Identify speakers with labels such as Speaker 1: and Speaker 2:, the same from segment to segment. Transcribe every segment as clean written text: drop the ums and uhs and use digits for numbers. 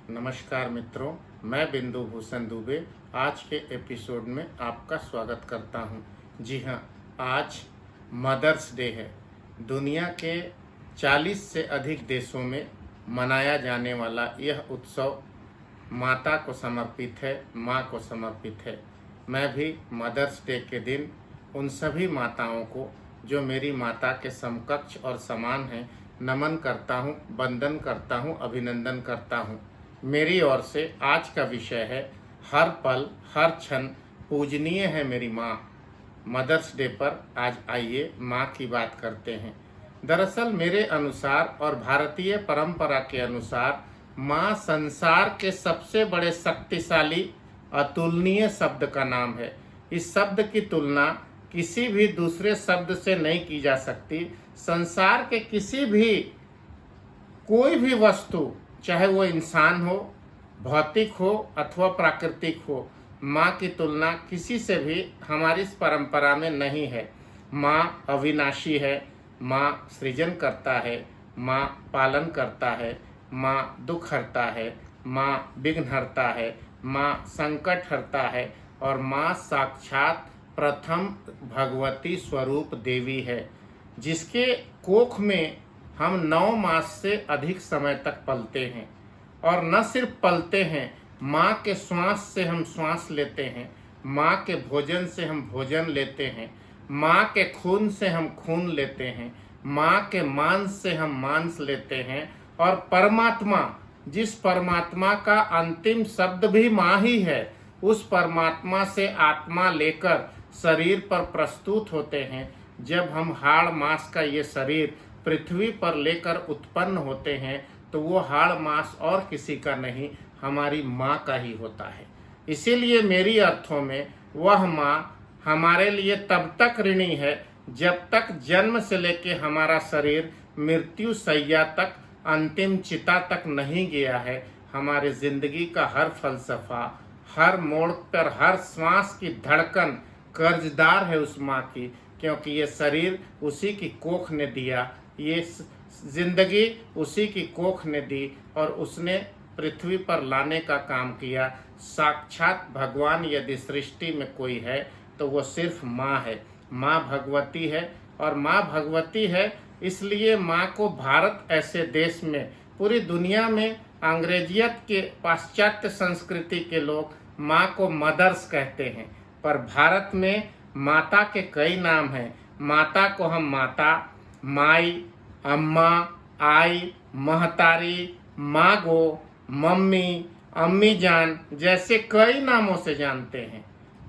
Speaker 1: नमस्कार मित्रों, मैं बिंदु भूषण दुबे आज के एपिसोड में आपका स्वागत करता हूं। जी हां, आज मदर्स डे है। दुनिया के 40 से अधिक देशों में मनाया जाने वाला यह उत्सव माता को समर्पित है, माँ को समर्पित है। मैं भी मदर्स डे के दिन उन सभी माताओं को जो मेरी माता के समकक्ष और समान हैं नमन करता हूँ, वंदन करता हूँ, अभिनंदन करता हूँ। मेरी ओर से आज का विषय है हर पल हर क्षण पूजनीय है मेरी माँ। मदर्स डे पर आज आइए माँ की बात करते हैं। दरअसल मेरे अनुसार और भारतीय परंपरा के अनुसार माँ संसार के सबसे बड़े शक्तिशाली अतुलनीय शब्द का नाम है। इस शब्द की तुलना किसी भी दूसरे शब्द से नहीं की जा सकती। संसार के किसी भी कोई भी वस्तु, चाहे वो इंसान हो, भौतिक हो अथवा प्राकृतिक हो, माँ की तुलना किसी से भी हमारी इस परंपरा में नहीं है। माँ अविनाशी है, माँ सृजन करता है, माँ पालन करता है, माँ दुख हरता है, माँ विघ्न हरता है, माँ संकट हरता है और माँ साक्षात प्रथम भगवती स्वरूप देवी है, जिसके कोख में हम 9 मास से अधिक समय तक पलते हैं। और न सिर्फ पलते हैं, माँ के श्वास से हम श्वास लेते हैं, माँ के भोजन से हम भोजन लेते हैं, माँ के खून से हम खून लेते हैं, माँ के मांस से हम मांस लेते हैं। और परमात्मा, जिस परमात्मा का अंतिम शब्द भी माँ ही है, उस परमात्मा से आत्मा लेकर शरीर पर प्रस्तुत होते हैं। जब हम हाड़ मांस का ये शरीर पृथ्वी पर लेकर उत्पन्न होते हैं तो वो हाड़ मांस और किसी का नहीं, हमारी माँ का ही होता है। इसीलिए मेरी अर्थों में वह माँ हमारे लिए तब तक ऋणी है जब तक जन्म से लेके हमारा शरीर मृत्यु शैया तक, अंतिम चिता तक नहीं गया है। हमारे जिंदगी का हर फलसफा, हर मोड़ पर हर श्वास की धड़कन कर्जदार है उस माँ की, क्योंकि ये शरीर उसी की कोख ने दिया, ये जिंदगी उसी की कोख ने दी और उसने पृथ्वी पर लाने का काम किया। साक्षात भगवान यदि सृष्टि में कोई है तो वो सिर्फ माँ है। माँ भगवती है और माँ भगवती है इसलिए माँ को भारत ऐसे देश में, पूरी दुनिया में अंग्रेजियत के पाश्चात्य संस्कृति के लोग माँ को मदर्स कहते हैं, पर भारत में माता के कई नाम हैं। माता को हम माता, माई, अम्मा, आई, महतारी, मागो, मम्मी, अम्मी जान जैसे कई नामों से जानते हैं,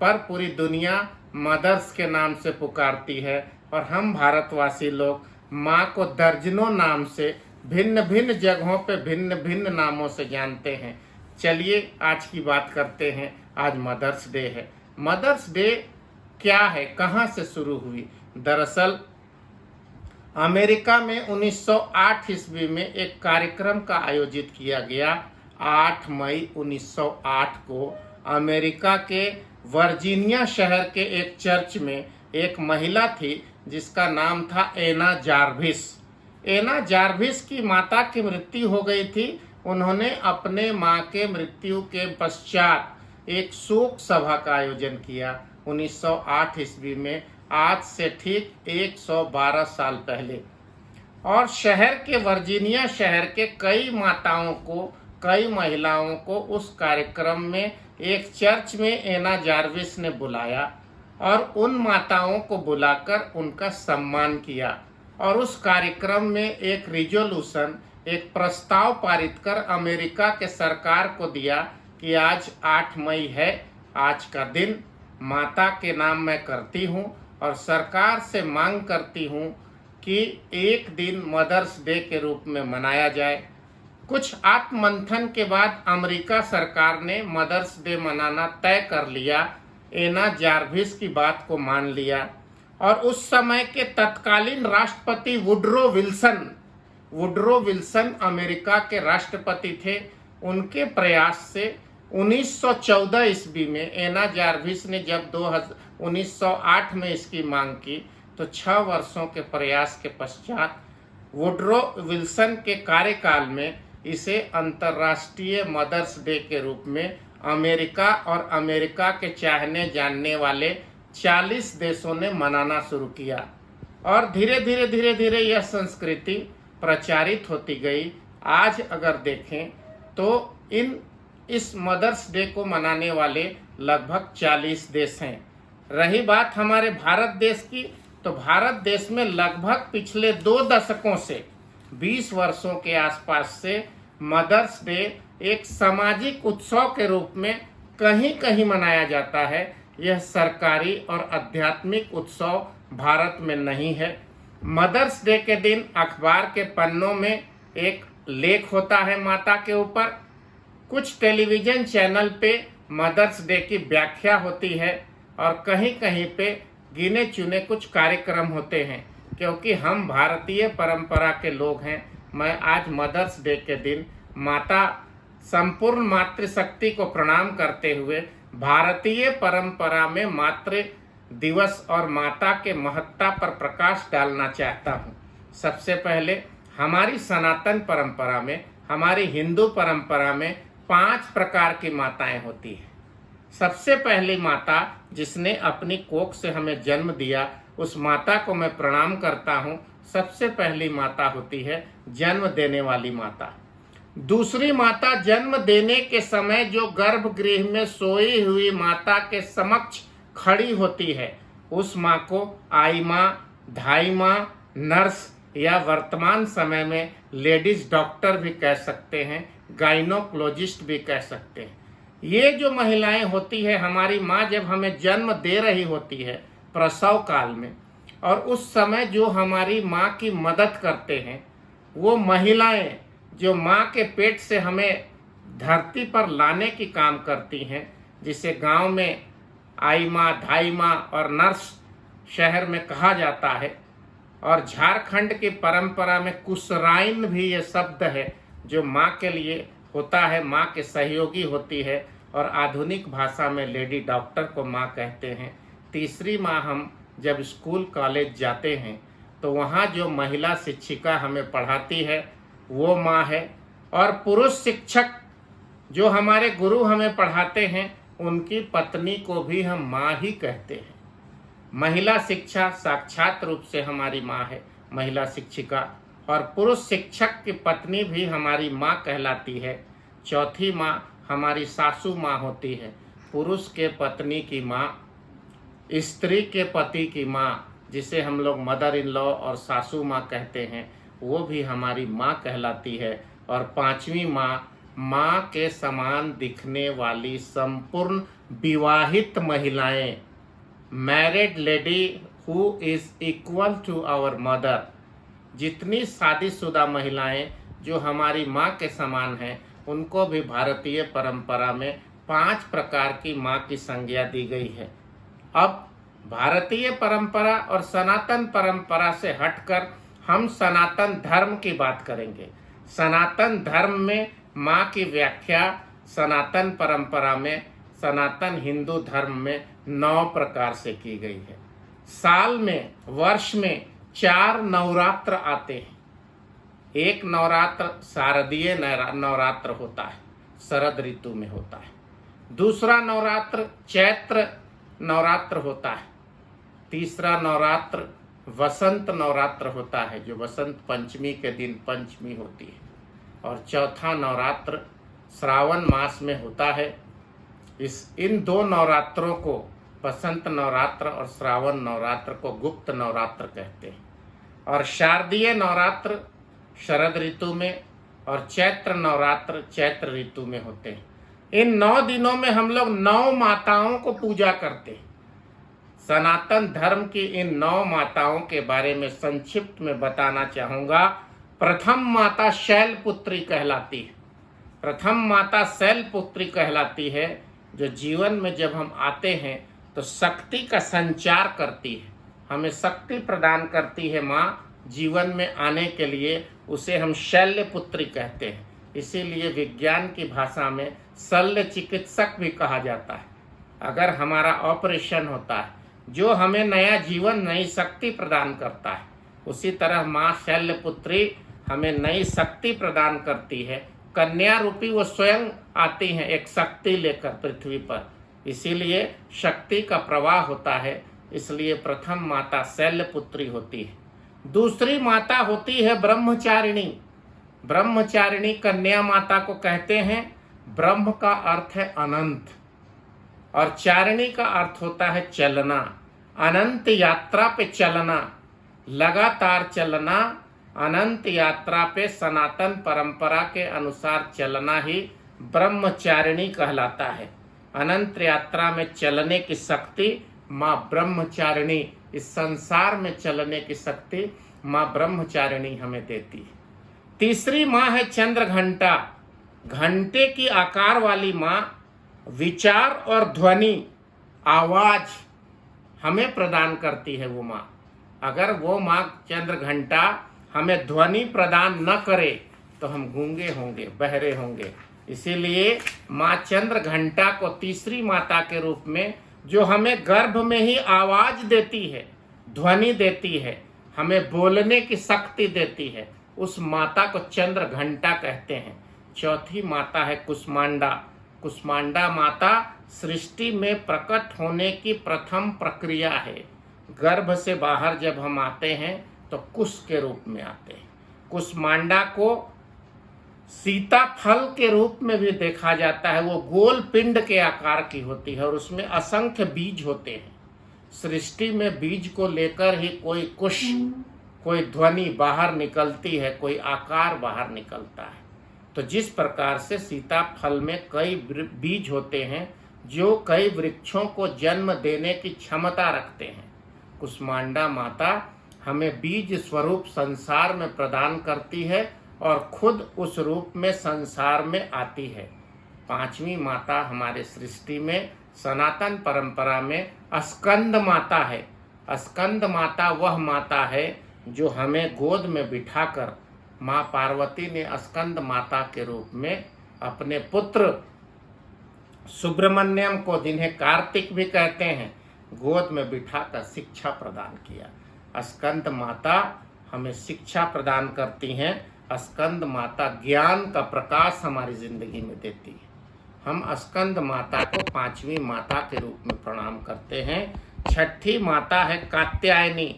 Speaker 1: पर पूरी दुनिया मदर्स के नाम से पुकारती है। और हम भारतवासी लोग माँ को दर्जनों नाम से भिन्न भिन्न जगहों पे भिन्न भिन्न नामों से जानते हैं। चलिए आज की बात करते हैं। आज मदर्स डे है। मदर्स डे क्या है, कहाँ से शुरू हुई? दरअसल अमेरिका में 1908 ईस्वी में एक कार्यक्रम का आयोजित किया गया। 8 मई 1908 को अमेरिका के वर्जीनिया शहर के एक चर्च में एक महिला थी जिसका नाम था एना जार्विस। एना जार्विस की माता की मृत्यु हो गई थी। उन्होंने अपने माँ के मृत्यु के पश्चात एक शोक सभा का आयोजन किया 1908 ईस्वी में, आज से ठीक 112 साल पहले। और शहर के, वर्जीनिया शहर के कई माताओं को, कई महिलाओं को उस कार्यक्रम में एक चर्च में एना जार्विस ने बुलाया और उन माताओं को बुलाकर उनका सम्मान किया। और उस कार्यक्रम में एक रिजोल्यूशन, एक प्रस्ताव पारित कर अमेरिका के सरकार को दिया कि आज 8 मई है, आज का दिन माता के नाम मैं करती हूँ और सरकार से मांग करती हूँ कि एक दिन मदर्स डे के रूप में मनाया जाए। कुछ आत्ममंथन के बाद अमेरिका सरकार ने मदर्स डे मनाना तय कर लिया। एना जार्विस की बात को मान लिया और उस समय के तत्कालीन राष्ट्रपति वुड्रो विल्सन अमेरिका के राष्ट्रपति थे। उनके प्रयास से 1914 ईस्वी में एना जार्विस ने जब 1908 में इसकी मांग की तो 6 वर्षों के प्रयास के पश्चात वुड्रो विल्सन के कार्यकाल में इसे अंतर्राष्ट्रीय मदर्स डे के रूप में अमेरिका और अमेरिका के चाहने जानने वाले 40 देशों ने मनाना शुरू किया और धीरे धीरे यह संस्कृति प्रचारित होती गई। आज अगर देखें तो इस मदर्स डे को मनाने वाले लगभग 40 देश हैं। रही बात हमारे भारत देश की, तो भारत देश में लगभग पिछले 2 दशकों से 20 वर्षों के आसपास से मदर्स डे एक सामाजिक उत्सव के रूप में कहीं कहीं मनाया जाता है। यह सरकारी और आध्यात्मिक उत्सव भारत में नहीं है। मदर्स डे के दिन अखबार के पन्नों में एक लेख होता है माता के ऊपर। कुछ टेलीविजन चैनल पे मदर्स डे की व्याख्या होती है और कहीं कहीं पे गिने चुने कुछ कार्यक्रम होते हैं। क्योंकि हम भारतीय परंपरा के लोग हैं, मैं आज मदर्स डे के दिन माता संपूर्ण मातृशक्ति को प्रणाम करते हुए भारतीय परंपरा में मातृ दिवस और माता के महत्ता पर प्रकाश डालना चाहता हूँ। सबसे पहले हमारी सनातन परंपरा में, हमारी हिंदू परंपरा में 5 प्रकार की माताएं होती हैं। सबसे पहली माता जिसने अपनी कोख से हमें जन्म दिया, उस माता को मैं प्रणाम करता हूँ। सबसे पहली माता होती है जन्म देने वाली माता। दूसरी माता जन्म देने के समय जो गर्भगृह में सोई हुई माता के समक्ष खड़ी होती है, उस माँ को आई माँ, धाई माँ, नर्स या वर्तमान समय में लेडीज डॉक्टर भी कह सकते हैं, गाइनोकोलॉजिस्ट भी कह सकते हैं। ये जो महिलाएं होती है, हमारी माँ जब हमें जन्म दे रही होती है प्रसव काल में, और उस समय जो हमारी माँ की मदद करते हैं वो महिलाएं जो माँ के पेट से हमें धरती पर लाने की काम करती हैं, जिसे गांव में आई माँ, धाई माँ और नर्स शहर में कहा जाता है। और झारखंड की परंपरा में कुसराइन भी ये शब्द है जो माँ के लिए होता है, माँ के सहयोगी होती है। और आधुनिक भाषा में लेडी डॉक्टर को माँ कहते हैं। तीसरी माँ, हम जब स्कूल कॉलेज जाते हैं तो वहाँ जो महिला शिक्षिका हमें पढ़ाती है वो माँ है। और पुरुष शिक्षक जो हमारे गुरु हमें पढ़ाते हैं, उनकी पत्नी को भी हम माँ ही कहते हैं। महिला शिक्षा साक्षात रूप से हमारी माँ है, महिला शिक्षिका। और पुरुष शिक्षक की पत्नी भी हमारी माँ कहलाती है। चौथी माँ हमारी सासू माँ होती है। पुरुष के पत्नी की माँ, स्त्री के पति की माँ, जिसे हम लोग मदर इन लॉ और सासू माँ कहते हैं, वो भी हमारी माँ कहलाती है। और 5वीं माँ, माँ के समान दिखने वाली संपूर्ण विवाहित महिलाएं, married lady who is equal to our mother. जितनी शादीशुदा महिलाएं जो हमारी माँ के समान हैं, उनको भी भारतीय परंपरा में 5 प्रकार की माँ की संज्ञा दी गई है। अब भारतीय परंपरा और सनातन परंपरा से हटकर हम सनातन धर्म की बात करेंगे। सनातन धर्म में माँ की व्याख्या सनातन परंपरा में, सनातन हिंदू धर्म में 9 प्रकार से की गई है। साल में, वर्ष में 4 नवरात्र आते हैं। एक नवरात्र शारदीय नवरात्र होता है, शरद ऋतु में होता है। दूसरा नवरात्र चैत्र नवरात्र होता है। तीसरा नवरात्र वसंत नवरात्र होता है, जो वसंत पंचमी के दिन पंचमी होती है। और चौथा नवरात्र श्रावण मास में होता है। इन 2 नवरात्रों को, वसंत नवरात्र और श्रावण नवरात्र को, गुप्त नवरात्र कहते हैं। और शारदीय नवरात्र शरद ऋतु में और चैत्र नवरात्र चैत्र ऋतु में होते हैं। इन 9 दिनों में हम लोग 9 माताओं को पूजा करते हैं। सनातन धर्म की इन 9 माताओं के बारे में संक्षिप्त में बताना चाहूँगा। प्रथम माता शैलपुत्री कहलाती है। प्रथम माता शैलपुत्री कहलाती है, जो जीवन में जब हम आते हैं तो शक्ति का संचार करती है, हमें शक्ति प्रदान करती है। माँ जीवन में आने के लिए उसे हम शैलपुत्री कहते हैं। इसीलिए विज्ञान की भाषा में शल्य चिकित्सक भी कहा जाता है। अगर हमारा ऑपरेशन होता है जो हमें नया जीवन, नई शक्ति प्रदान करता है, उसी तरह माँ शैलपुत्री हमें नई शक्ति प्रदान करती है कन्या रूपी वो स्वयं आती हैं एक शक्ति लेकर पृथ्वी पर, इसीलिए शक्ति का प्रवाह होता है। इसलिए प्रथम माता शैलपुत्री होती है। दूसरी माता होती है ब्रह्मचारिणी। ब्रह्मचारिणी कन्या माता को कहते हैं। ब्रह्म का अर्थ है अनंत और चारिणी का अर्थ होता है चलना, अनंत यात्रा पे चलना, लगातार चलना, अनंत यात्रा पे सनातन परंपरा के अनुसार चलना ही ब्रह्मचारिणी कहलाता है। अनंत यात्रा में चलने की शक्ति माँ ब्रह्मचारिणी, इस संसार में चलने की शक्ति माँ ब्रह्मचारिणी हमें देती है। तीसरी माँ है चंद्र घंटा। घंटे की आकार वाली माँ विचार और ध्वनि, आवाज हमें प्रदान करती है वो माँ। अगर वो माँ चंद्र घंटा हमें ध्वनि प्रदान न करे तो हम गूंगे होंगे, बहरे होंगे। इसीलिए माँ चंद्र घंटा को तीसरी माता के रूप में, जो हमें गर्भ में ही आवाज देती है, ध्वनि देती है, हमें बोलने की शक्ति देती है, उस माता को चंद्र घंटा कहते हैं। चौथी माता है कुष्मांडा। कुष्मांडा माता सृष्टि में प्रकट होने की प्रथम प्रक्रिया है। गर्भ से बाहर जब हम आते हैं तो कुश के रूप में आते हैं। कुष्मांडा को सीताफल के रूप में भी देखा जाता है। वो गोल पिंड के आकार की होती है और उसमें असंख्य बीज होते हैं। सृष्टि में बीज को लेकर ही कोई कुश, कोई ध्वनि बाहर निकलती है, कोई आकार बाहर निकलता है। तो जिस प्रकार से सीताफल में कई बीज होते हैं जो कई वृक्षों को जन्म देने की क्षमता रखते हैं, कुष्मांडा माता हमें बीज स्वरूप संसार में प्रदान करती है और खुद उस रूप में संसार में आती है। पांचवी माता हमारे सृष्टि में सनातन परंपरा में स्कंद माता है। स्कंद माता वह माता है जो हमें गोद में बिठाकर माँ पार्वती ने स्कंद माता के रूप में अपने पुत्र सुब्रमण्यम को, जिन्हें कार्तिक भी कहते हैं, गोद में बिठाकर शिक्षा प्रदान किया। स्कंद माता हमें शिक्षा प्रदान करती हैं। स्कंद माता ज्ञान का प्रकाश हमारी जिंदगी में देती है। हम स्कंद माता को पांचवी माता के रूप में प्रणाम करते हैं। छठी माता है कात्यायनी।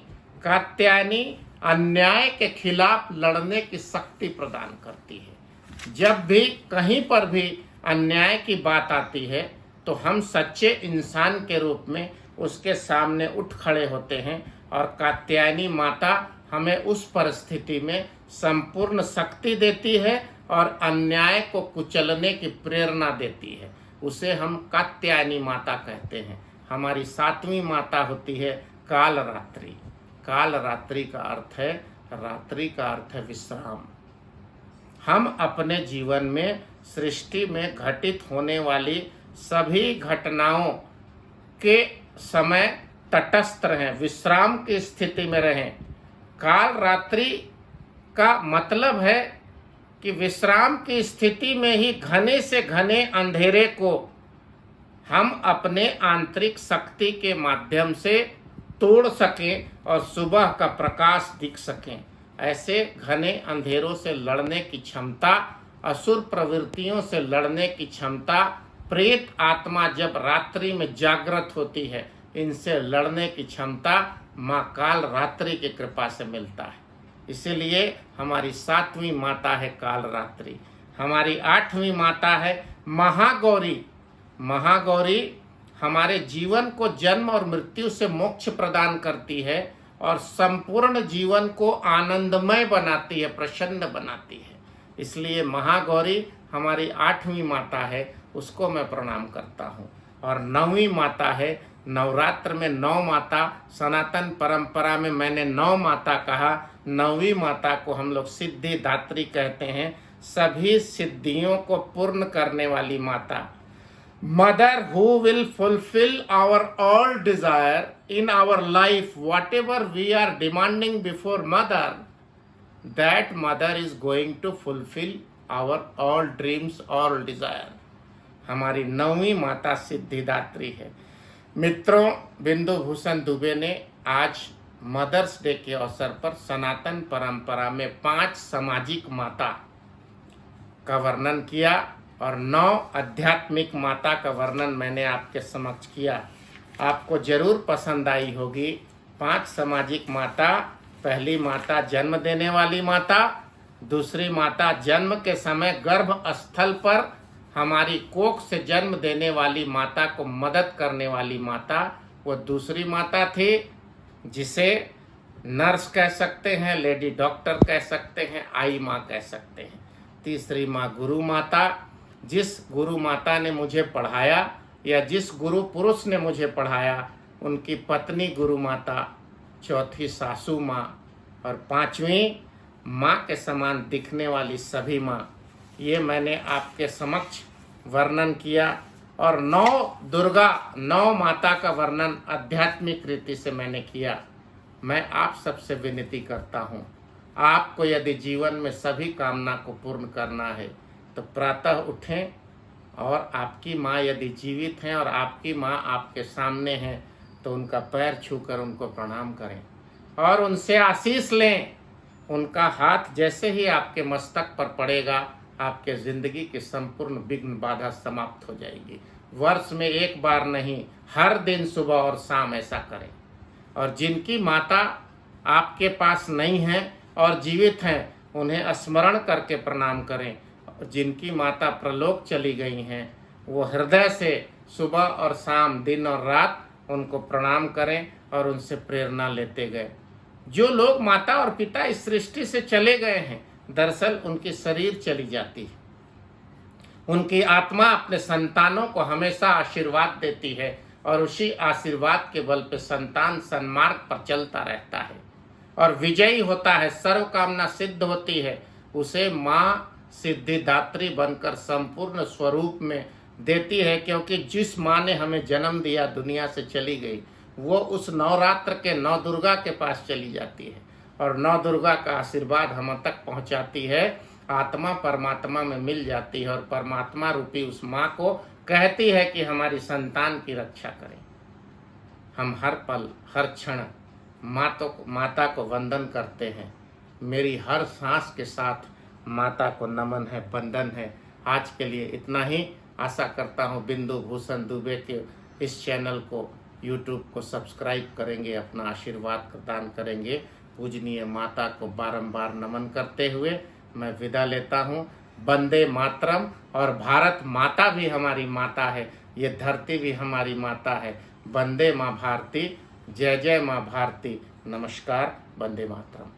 Speaker 1: कात्यायनी अन्याय के खिलाफ लड़ने की शक्ति प्रदान करती है। जब भी कहीं पर भी अन्याय की बात आती है तो हम सच्चे इंसान के रूप में उसके सामने उठ खड़े होते हैं और कात्यायनी माता हमें उस परिस्थिति में संपूर्ण शक्ति देती है और अन्याय को कुचलने की प्रेरणा देती है। उसे हम कात्यायनी माता कहते हैं। हमारी सातवीं माता होती है कालरात्रि। कालरात्रि का अर्थ है, रात्रि का अर्थ है विश्राम। हम अपने जीवन में सृष्टि में घटित होने वाली सभी घटनाओं के समय तटस्थ रहें, विश्राम की स्थिति में रहें। काल रात्रि का मतलब है कि विश्राम की स्थिति में ही घने से घने अंधेरे को हम अपने आंतरिक शक्ति के माध्यम से तोड़ सकें और सुबह का प्रकाश दिख सकें। ऐसे घने अंधेरों से लड़ने की क्षमता, असुर प्रवृत्तियों से लड़ने की क्षमता, प्रेत आत्मा जब रात्रि में जागृत होती है, इनसे लड़ने की क्षमता माँ काल रात्रि की कृपा से मिलता है। इसीलिए हमारी सातवीं माता है काल रात्रि। हमारी आठवीं माता है महागौरी। महागौरी हमारे जीवन को जन्म और मृत्यु से मोक्ष प्रदान करती है और संपूर्ण जीवन को आनंदमय बनाती है, प्रसन्न बनाती है। इसलिए महागौरी हमारी आठवीं माता है, उसको मैं प्रणाम करता हूँ। और नौवीं माता है, नवरात्र में 9 माता, सनातन परंपरा में मैंने 9 माता कहा। नौवीं माता को हम लोग सिद्धिदात्री कहते हैं, सभी सिद्धियों को पूर्ण करने वाली माता। Mother who will fulfill our all desire in our life, whatever we are demanding before mother, that mother is going to fulfill our all dreams, all desire. हमारी नौवीं माता सिद्धिदात्री है। मित्रों, बिंदु भूषण दुबे ने आज मदर्स डे के अवसर पर सनातन परंपरा में 5 सामाजिक माता का वर्णन किया और 9 आध्यात्मिक माता का वर्णन मैंने आपके समक्ष किया। आपको जरूर पसंद आई होगी। 5 सामाजिक माता। पहली माता जन्म देने वाली माता, दूसरी माता जन्म के समय गर्भ स्थल पर हमारी कोख से जन्म देने वाली माता को मदद करने वाली माता, वो दूसरी माता थी जिसे नर्स कह सकते हैं, लेडी डॉक्टर कह सकते हैं, आई माँ कह सकते हैं। तीसरी माँ गुरु माता, जिस गुरु माता ने मुझे पढ़ाया या जिस गुरु पुरुष ने मुझे पढ़ाया उनकी पत्नी गुरु माता। चौथी सासू माँ और 5वीं माँ के समान दिखने वाली सभी माँ। ये मैंने आपके समक्ष वर्णन किया। और 9 दुर्गा 9 माता का वर्णन आध्यात्मिक रीति से मैंने किया। मैं आप सबसे विनती करता हूँ, आपको यदि जीवन में सभी कामना को पूर्ण करना है तो प्रातः उठें और आपकी माँ यदि जीवित हैं और आपकी माँ आपके सामने हैं तो उनका पैर छूकर उनको प्रणाम करें और उनसे आशीष लें। उनका हाथ जैसे ही आपके मस्तक पर पड़ेगा, आपके ज़िंदगी की संपूर्ण विघ्न बाधा समाप्त हो जाएगी। वर्ष में एक बार नहीं, हर दिन सुबह और शाम ऐसा करें। और जिनकी माता आपके पास नहीं है और जीवित हैं, उन्हें स्मरण करके प्रणाम करें। जिनकी माता प्रलोक चली गई हैं, वो हृदय से सुबह और शाम, दिन और रात उनको प्रणाम करें और उनसे प्रेरणा लेते गए। जो लोग माता और पिता इस सृष्टि से चले गए हैं, दरअसल उनकी शरीर चली जाती है, उनकी आत्मा अपने संतानों को हमेशा आशीर्वाद देती है और उसी आशीर्वाद के बल पे संतान सन्मार्ग पर चलता रहता है और विजयी होता है, सर्व कामना सिद्ध होती है। उसे माँ सिद्धिदात्री बनकर संपूर्ण स्वरूप में देती है, क्योंकि जिस माँ ने हमें जन्म दिया दुनिया से चली गई, वो उस नवरात्र के 9 दुर्गा के पास चली जाती है और 9 दुर्गा का आशीर्वाद हम तक पहुंचाती है। आत्मा परमात्मा में मिल जाती है और परमात्मा रूपी उस माँ को कहती है कि हमारी संतान की रक्षा करें। हम हर पल हर क्षण माता को वंदन करते हैं। मेरी हर सांस के साथ माता को नमन है, वंदन है। आज के लिए इतना ही। आशा करता हूँ बिंदु भूषण दुबे के इस चैनल को, यूट्यूब को सब्सक्राइब करेंगे, अपना आशीर्वाद प्रदान करेंगे। पूजनीय माता को बारंबार नमन करते हुए मैं विदा लेता हूँ। वंदे मातरम। और भारत माता भी हमारी माता है, ये धरती भी हमारी माता है। वंदे माँ भारती। जय जय माँ भारती। नमस्कार। वंदे मातरम।